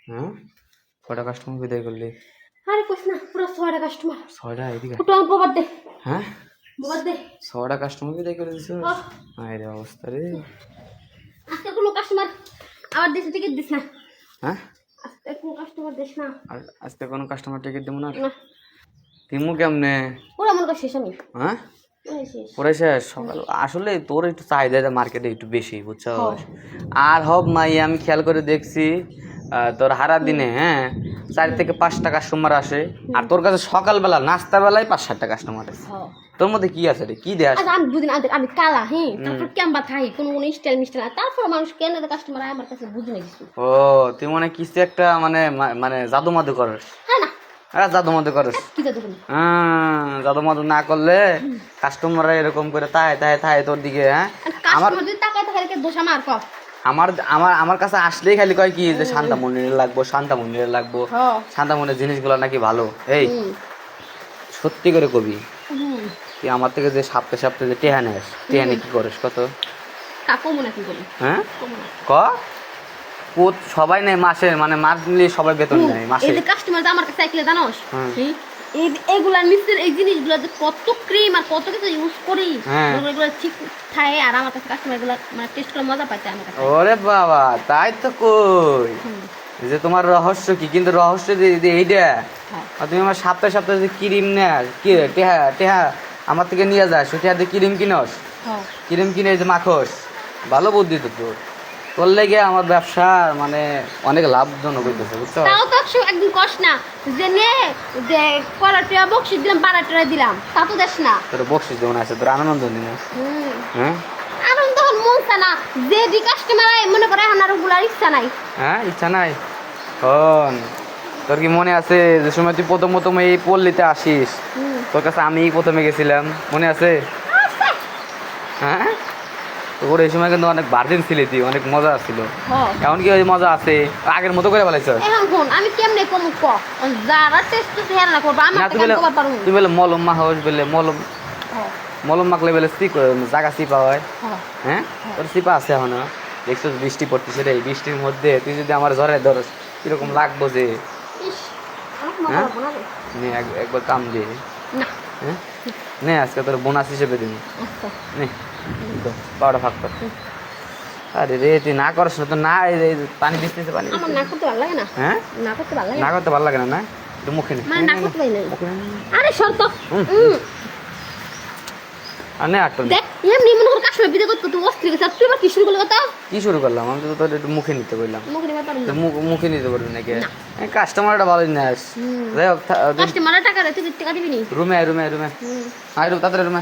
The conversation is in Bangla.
হ্যাঁ কটা কাস্টমার বিদায় করলি? আরে কোস না, পুরো 6টা কাস্টমার। 6টা এদিকে। ফুটো প্রবাদ দে। হ্যাঁ প্রবাদ দে। 6টা কাস্টমার বিদায় করে দিছিস? আয় রে অবস্থা রে। আজকে কোনো কাস্টমার আবার দেশে টিকিট দিস না। হ্যাঁ আজকে কোনো কাস্টমার দিস না। আর আজকে কোনো কাস্টমার টিকিট দেবো না? না তিমু কেমনে? পুরো মনে কর শেষ আমি। হ্যাঁ পুরো শেষ। পরে শেষ সকাল। আসলে তোর একটু চাহিদা মার্কেটে একটু বেশি বুঝছো। আর হব মাই আমি খেয়াল করে দেখছি তোর হারা দিনে 4 থেকে 5টা কাস্টমার আসে, আর তোর কাছে সকালবেলা নাস্তা বেলায় 5-7টা কাস্টমার আসে। তোর মধ্যে কি আছে রে? কি দেয়? আমি বুঝি না, আমি কালা তারপর কেমবা থাই কোনো স্টাইল মিস্টাইল না, তারপর মানুষ কেন কাস্টমার আমার কাছে বুঝি না কিছু। ও তুই মানে কিছু একটা মানে মানে জাদু মাদু করস? হ্যাঁ না জাদু মাদু করস? কি জাদু করি? জাদু মাদু না করলে কাস্টমাররা এরকম করে তাই তাই তাই তোর দিকে। আমার কাস্টমার যদি তাকায় তাহলে দোষ আমার কম। আমার আমার আমার কাছে আসলেই খালি কয় কি যে শান্তা মন্দিরে লাগবো, শান্তা মন্দিরে লাগবো, শান্তা মন্দিরের জিনিসগুলো নাকি ভালো। এই সত্যি করে কবি, তুই আমার থেকে যে সপ্তাহে সপ্তাহে যে টেহা নেস, টেহা নিয়ে কি করিস কত? কাকু মনে কি করি? হ্যাঁ ক সবাই নেই মাসে, মানে মাস নিলে সবাই বেতন নেয় মাসে। এই যে কাস্টমার আমার কাছে আইলে জানোস এইগুলার মিক্সের এই জিনিসগুলো যে কত ক্রিম আর কত কিছু ইউজ করি, এগুলো ঠিক থাকে। আর আমার কাছে কাস্টমার এগুলো মানে টেস্ট করে মজা পাইছে আমার কাছে। ওরে বাবা তাই তো কই যে তোমার রহস্য কি, কিন্তু রহস্য যে এইটা তুমি আমার সপ্তাহে সপ্তাহে যে ক্রিম নেস, কি টেহা টেহা আমার থেকে নিয়ে যাস, সেটা দিয়ে ক্রিম কিনস, ক্রিম কিনে যে মাখস, ভালো বুদ্ধি তো তোর। তোর লেগে আমার ব্যবসা মানে অনেক লাভজনক হইতেছে বুঝছো। তাও তো একদিন কষ্ট না যে নে যে কলাটা বক্সিস দিলাম, বারাটা দিলাম, তা তো দেশ না। তোর বকশিস দেবো না আছে, তোর আনন্দ দিন। হ্যাঁ আনন্দ হল মনটা না, যে দি কাস্টমার মনে করে এখন আর ওগুলার ইচ্ছা নাই। ইচ্ছা নাই। তোর কি মনে আছে যে সময় তুই প্রথম এই পল্লীতে আসিস, তোর কাছে আমি প্রথমে গেছিলাম, মনে আছে? হ্যাঁ তোর এই সময় কিন্তু অনেক বার্জিন ছিলি তুই, অনেক মজা ছিল। এখন কি ওই মজা আছে? আগের মতো করে বলাইছ। এখন কোন আমি কেমনে কম ক যারা টেস্ট হেয়ার না করব আমার কাছে কম পারু। তুই বলে মলম মাখস, বলে মলম মলম মাখলে বলে জায়গা চিপা হয়। হ্যাঁ তোর চিপা আছে এখন? দেখছো বৃষ্টি পড়তেছে রে, বৃষ্টির মধ্যে তুই যদি আমার জ্বরে ধরস কিরকম লাগবো যে। একবার কাম দিয়ে নে, আজকে তোর বোনাস হিসেবে দিন নে, পাওয়াটা ভাগ কর। আরে রে তুই না করস না তো, না পানি দিতে পানি না করতে ভালো লাগে না। হ্যাঁ না করতে ভালো লাগে না, করতে ভালো লাগে না। না একটু মুখে নে, না করতে পারি না। আরে শর্ত আর নে আটটা দেখ এমনি মনে কর কাশ্মীর বিদে করতে তুই অস্থির গেছিস, তুই আবার কি শুরু করলি? কথা কি শুরু করলাম? আমি তো তোর একটু মুখে নিতে বললাম। মুখে নিতে পারবি না? মুখে নিতে পারবি নাকি? কাস্টমারটা ভালোই না। যাই হোক কাস্টমারের টাকা রে, তুই টাকা দিবি নি? রুমে আয়, রুমে আয়, রুমে আয়, রুম তাড়াতাড়ি রুমে।